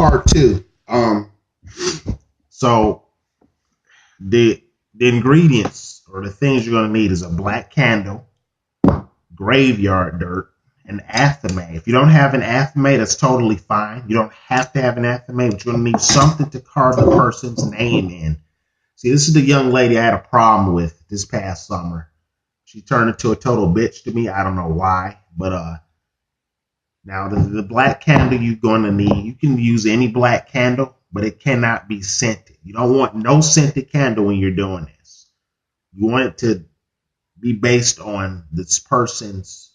part two. So the ingredients or the things you're going to need is a black candle, graveyard dirt, and athame. If you don't have an athame, that's totally fine. You don't have to have an athame, but you're going to need something to carve the person's name in. See, this is the young lady I had a problem with this past summer. She turned into a total bitch to me. I don't know why, but now the black candle you're going to need, you can use any black candle, but it cannot be scented. You don't want no scented candle when you're doing this. You want it to be based on this person's,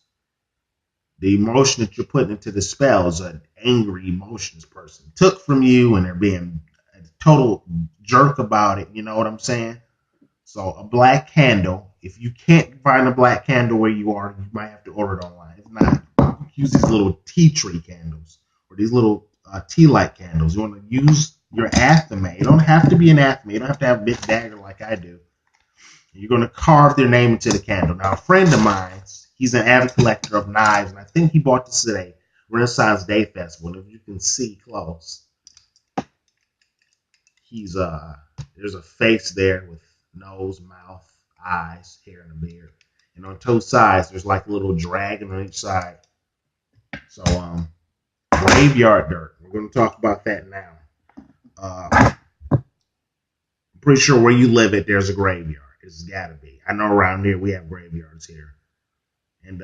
the emotion that you're putting into the spell is an angry emotions person took from you, and they're being a total jerk about it. You know what I'm saying? So a black candle. If you can't find a black candle where you are, you might have to order it online. If not, you use these little tea tree candles or these little tea light candles. You want to use your athame. It don't have to be an athame. You don't have to have a big dagger like I do. You're going to carve their name into the candle. Now, a friend of mine, he's an avid collector of knives, and I think he bought this at a Renaissance Day Festival. And if you can see close, he's there's a face there with nose, mouth, eyes, hair, and a beard. And on two sides, there's like a little dragon on each side. So, graveyard dirt. We're going to talk about that now. I'm pretty sure where you live at, there's a graveyard. It's got to be. I know around here we have graveyards here. And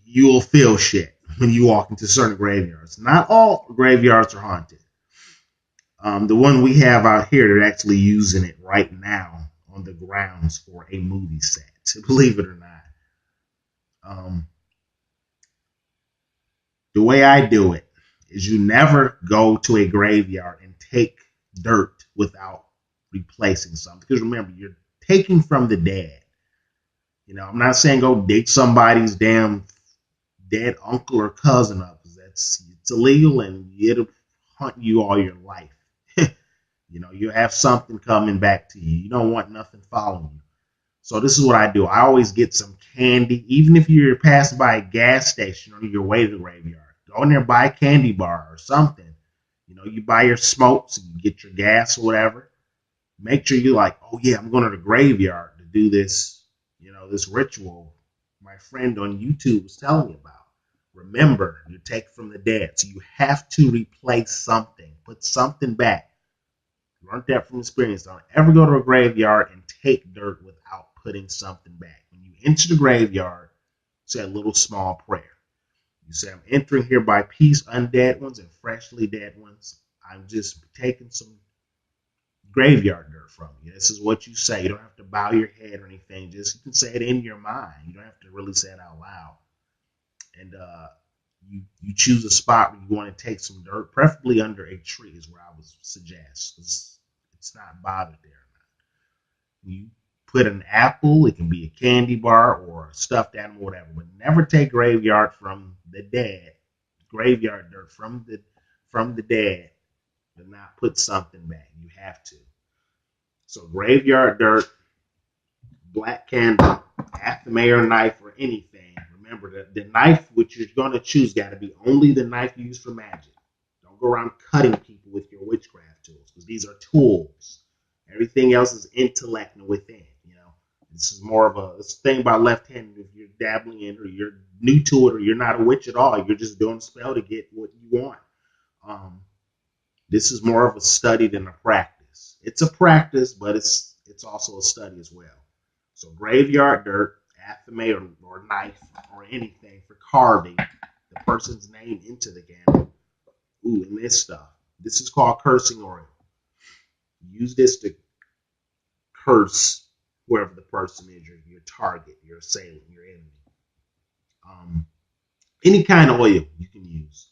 you'll feel shit when you walk into certain graveyards. Not all graveyards are haunted. The one we have out here, they're actually using it right now on the grounds for a movie set, believe it or not. The way I do it is you never go to a graveyard and take dirt without replacing something. Because remember, you're taking from the dead. You know, I'm not saying go dig somebody's damn dead uncle or cousin up, because it's illegal and it'll hunt you all your life. You know, you have something coming back to you. You don't want nothing following you. So this is what I do. I always get some candy, even if you're passing by a gas station on your way to the graveyard. Go in there and buy a candy bar or something. You know, you buy your smokes, you get your gas or whatever. Make sure you're like, oh yeah, I'm going to the graveyard to do this, you know, this ritual my friend on YouTube was telling me about. Remember, you take from the dead. So you have to replace something. Put something back. Learned that from experience. Don't ever go to a graveyard and take dirt without putting something back. When you enter the graveyard, say a little small prayer. You say, I'm entering here by peace, undead ones and freshly dead ones. I'm just taking some graveyard dirt from you. This is what you say. You don't have to bow your head or anything. Just you can say it in your mind. You don't have to really say it out loud. And you choose a spot where you want to take some dirt, preferably under a tree is where I would suggest. It's not bothered there. You put an apple, it can be a candy bar or a stuffed animal, whatever, but never take graveyard from the dead, graveyard dirt from the dead, but not put something back. You have to. So graveyard dirt, black candle, athame or knife or anything. Remember that the knife which you're going to choose got to be only the knife used for magic. Don't go around cutting people with your witchcraft tools, because these are tools. Everything else is intellect and within. You know, this is more of a thing about left-handed. If you're dabbling in, or you're new to it, or you're not a witch at all, you're just doing a spell to get what you want. This is more of a study than a practice. It's a practice, but it's also a study as well. So graveyard dirt, athame or knife or anything for carving the person's name into the candle. Ooh, and this stuff. This is called cursing oil. Use this to curse whoever the person is, your target, your assailant, your enemy. Any kind of oil you can use.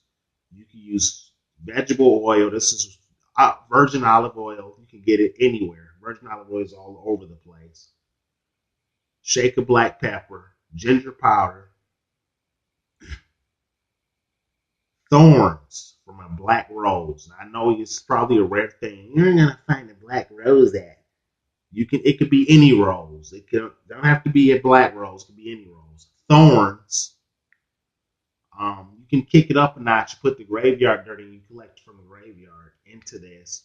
You can use vegetable oil. This is virgin olive oil. You can get it anywhere. Virgin olive oil is all over the place. Shake of black pepper, ginger powder, thorns from a black rose. Now, I know it's probably a rare thing. You're not gonna find a black rose at. It could be any rose. Don't have to be a black rose. It could be any rose. Thorns. You you can kick it up a notch, put the graveyard dirt you collect from the graveyard into this.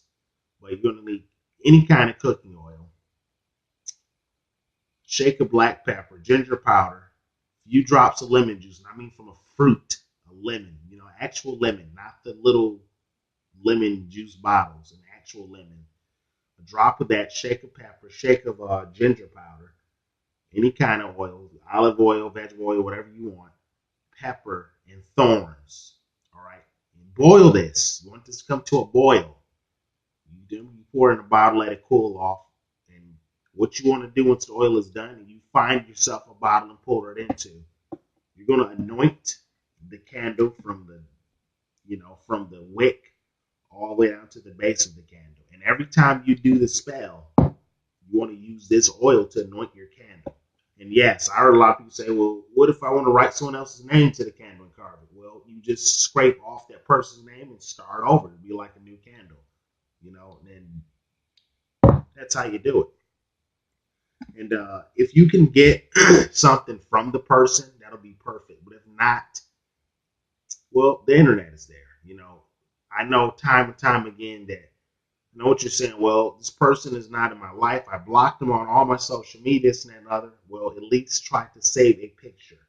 But you're going to need any kind of cooking oil, shake of black pepper, ginger powder, a few drops of lemon juice, and I mean from a fruit, a lemon, actual lemon, not the little lemon juice bottles, an actual lemon. A drop of that, shake of pepper, shake of ginger powder, any kind of oil, olive oil, vegetable oil, whatever you want, pepper, and thorns. All right. And boil this. You want this to come to a boil. You pour it in a bottle, let it cool off. And what you want to do once the oil is done, and you find yourself a bottle and pour it into, you're going to anoint the candle from the wick all the way down to the base of the candle. And every time you do the spell, you want to use this oil to anoint your candle. And yes, I heard a lot of people say, well, what if I want to write someone else's name to the candle and carve it? Well, you just scrape off that person's name and start over. It'll be like a new candle, and that's how you do it. And if you can get something from the person, that'll be perfect. But if not, well, the internet is there. I know time and time again that I know what you're saying. Well, this person is not in my life. I blocked them on all my social media, this and that and other. Well, at least try to save a picture.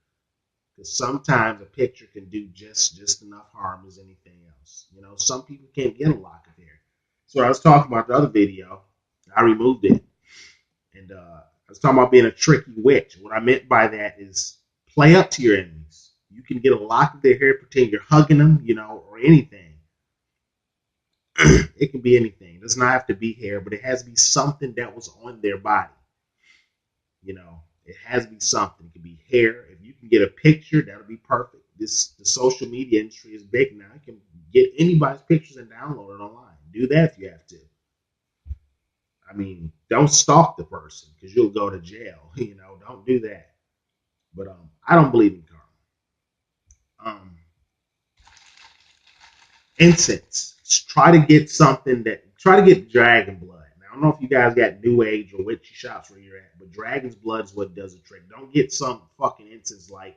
Because sometimes a picture can do just enough harm as anything else. Some people can't get a lock of hair. So I was talking about the other video. I removed it. And I was talking about being a tricky witch. What I meant by that is play up to your enemies. You can get a lock of their hair, pretend you're hugging them, or anything. It can be anything. It does not have to be hair, but it has to be something that was on their body. It has to be something. It can be hair. If you can get a picture, that'll be perfect. The social media industry is big now. You can get anybody's pictures and download it online. Do that if you have to. I mean, don't stalk the person because you'll go to jail. Don't do that. But I don't believe in karma. Incense. Try to get dragon blood. Now, I don't know if you guys got New Age or Witchy shops where you're at, but dragon's blood is what does the trick. Don't get some fucking incense like,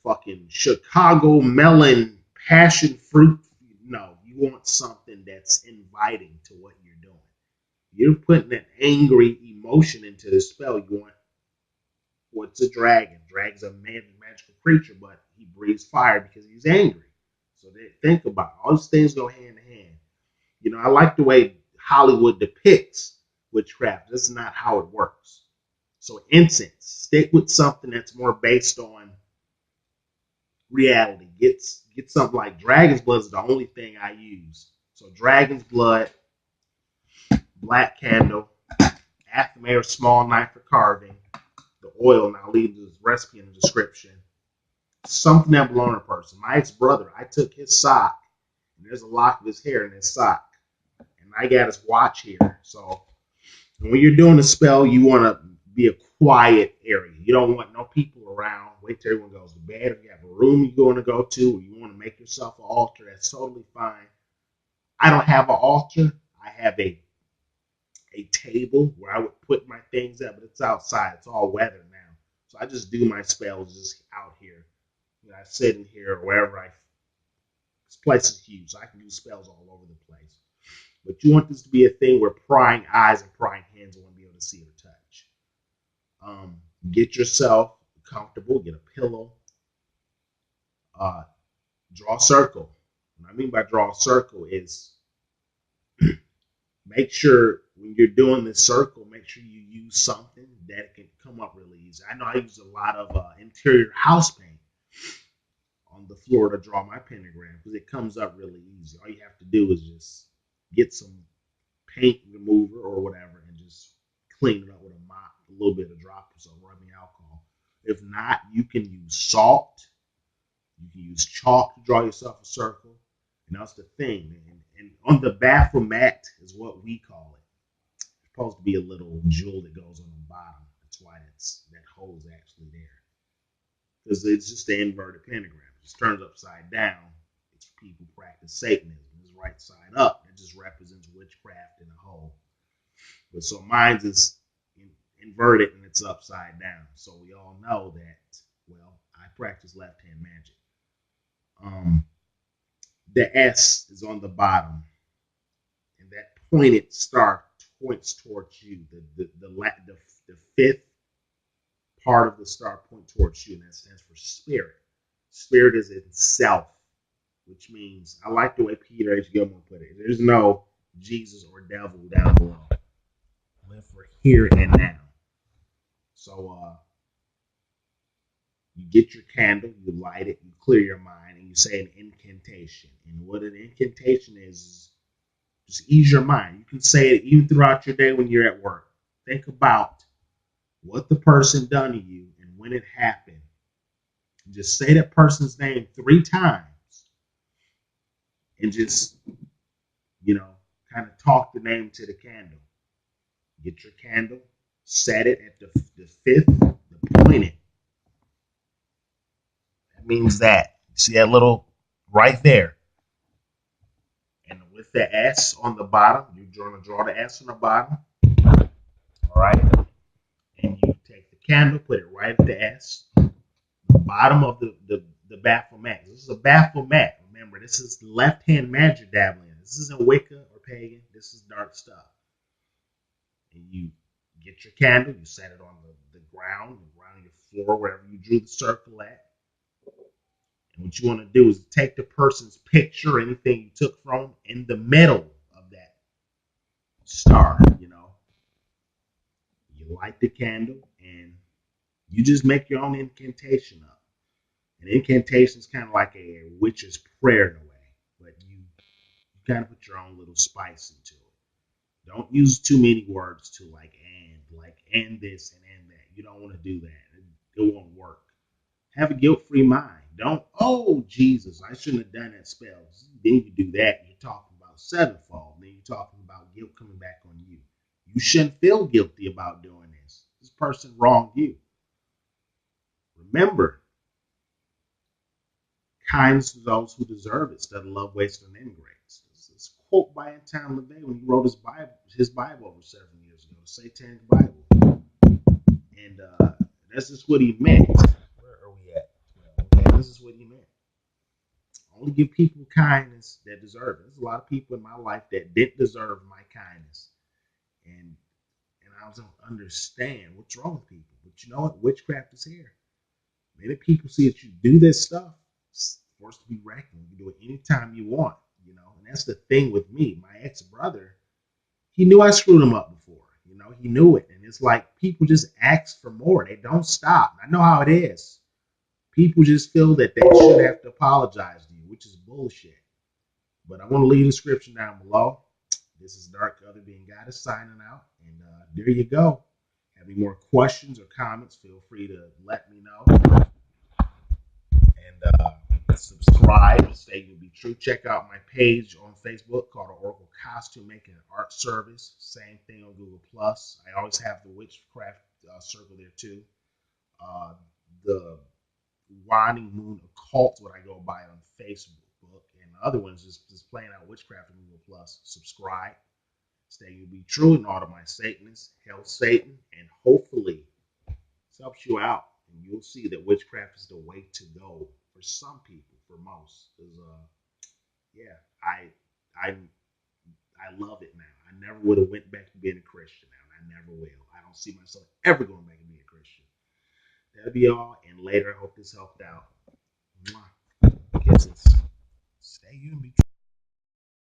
fucking Chicago melon passion fruit. No, you want something that's inviting to what you're doing. You're putting an angry emotion into the spell. You want, what's a dragon? Dragon's a magical creature, but he breathes fire because he's angry. So think about it. All these things go hand in hand. I like the way Hollywood depicts witchcraft. This is not how it works. So incense, stick with something that's more based on reality. Get something like dragon's blood is the only thing I use. So dragon's blood, black candle, athame or small knife for carving, the oil, and I'll leave the recipe in the description. Something that belonged to a person. My ex-brother, I took his sock, and there's a lock of his hair in his sock. And I got his watch here. So when you're doing a spell, you want to be a quiet area. You don't want no people around. Wait till everyone goes to bed. If you have a room you're going to go to, or you want to make yourself an altar, that's totally fine. I don't have an altar. I have a table where I would put my things up, but it's outside. It's all weather now. So I just do my spells just out here. I sit in here or wherever this place is huge, so I can do spells all over the place. But you want this to be a thing where prying eyes and prying hands won't be able to see or touch. Get yourself comfortable, get a pillow, draw a circle. What I mean by draw a circle is make sure when you're doing this circle, make sure you use something that can come up really easy. I know I use a lot of interior house paint on the floor to draw my pentagram because it comes up really easy. All you have to do is just get some paint remover or whatever and just clean it up with a mop, a little bit of drop of some rubbing alcohol. If not, you can use salt. You can use chalk to draw yourself a circle. And that's the thing. And on the bathroom mat is what we call it. It's supposed to be a little jewel that goes on the bottom. That's why that hole is actually there. Because it's just the inverted pentagram. It just turns upside down. It's for people who practice Satanism. It's right side up. It just represents witchcraft in a hole. But so mine is inverted and it's upside down. So we all know that, well, I practice left-hand magic. The S is on the bottom, and that pointed star points towards you. The fifth part of the star point towards you, and that stands for spirit. Spirit is itself, which means, I like the way Peter H. Gilmore put it, there's no Jesus or devil down below. Live for here and now. So you get your candle, you light it, you clear your mind, and you say an incantation. And what an incantation is just ease your mind. You can say it even throughout your day when you're at work. Think about what the person done to you and when it happened. Just say that person's name 3 times and just, kind of talk the name to the candle. Get your candle, set it at the fifth, the pointed. That means that. See that little right there? And with the S on the bottom, you're going to draw the S on the bottom. All right? And you take the candle, put it right at the S. The bottom of the Baphomet. This is a Baphomet. Remember, this is left-hand magic dabbling. This isn't Wicca or pagan. This is dark stuff. And you get your candle, you set it on the ground, your floor, wherever you drew the circle at. And what you want to do is take the person's picture, anything you took from, in the middle of that star, You light the candle, and you just make your own incantation up. An incantation is kind of like a witch's prayer in a way, but you kind of put your own little spice into it. Don't use too many words to like this and that. You don't want to do that. It won't work. Have a guilt-free mind. Don't, oh, Jesus, I shouldn't have done that spell. Then you do that, you're talking about sevenfold. Then you're talking about guilt coming back on you. You shouldn't feel guilty about doing this. This person wronged you. Remember, kindness to those who deserve it instead of love wasted on ingrates. It's a quote by Anton LaVey when he wrote his Bible over 7 years ago, the Satanic Bible. And that's just what he meant. Where are we at? Okay, this is what he meant. Only give people kindness that deserve it. There's a lot of people in my life that didn't deserve my kindness. And I don't understand what's wrong with people. But you know what? Witchcraft is here. Many people see that you do this stuff. It's forced to be reckoned. You can do it anytime you want, And that's the thing with me. My ex-brother, he knew I screwed him up before. He knew it. And it's like people just ask for more. They don't stop. I know how it is. People just feel that they should have to apologize to you, which is bullshit. But I want to leave the description down below. This is Dark Other Being Goddess signing out. And there you go. Have any more questions or comments, feel free to let me know. And subscribe, Stay You'll Be True. Check out my page on Facebook called Oracle Costume Making an Art Service. Same thing on Google+. I always have the Witchcraft circle there too. The Winding Moon Occult, what I go by on Facebook. And the other ones just playing out Witchcraft on Google+. Subscribe. Stay You'll Be True, and all of my Satanists. Hail Satan. And hopefully this helps you out. And you'll see that witchcraft is the way to go for some people, for most. Because, I love it now. I never would have went back to being a Christian now, and I never will. I don't see myself ever going back to being a Christian. That'll be all. And later, I hope this helped out. Mwah. Kisses.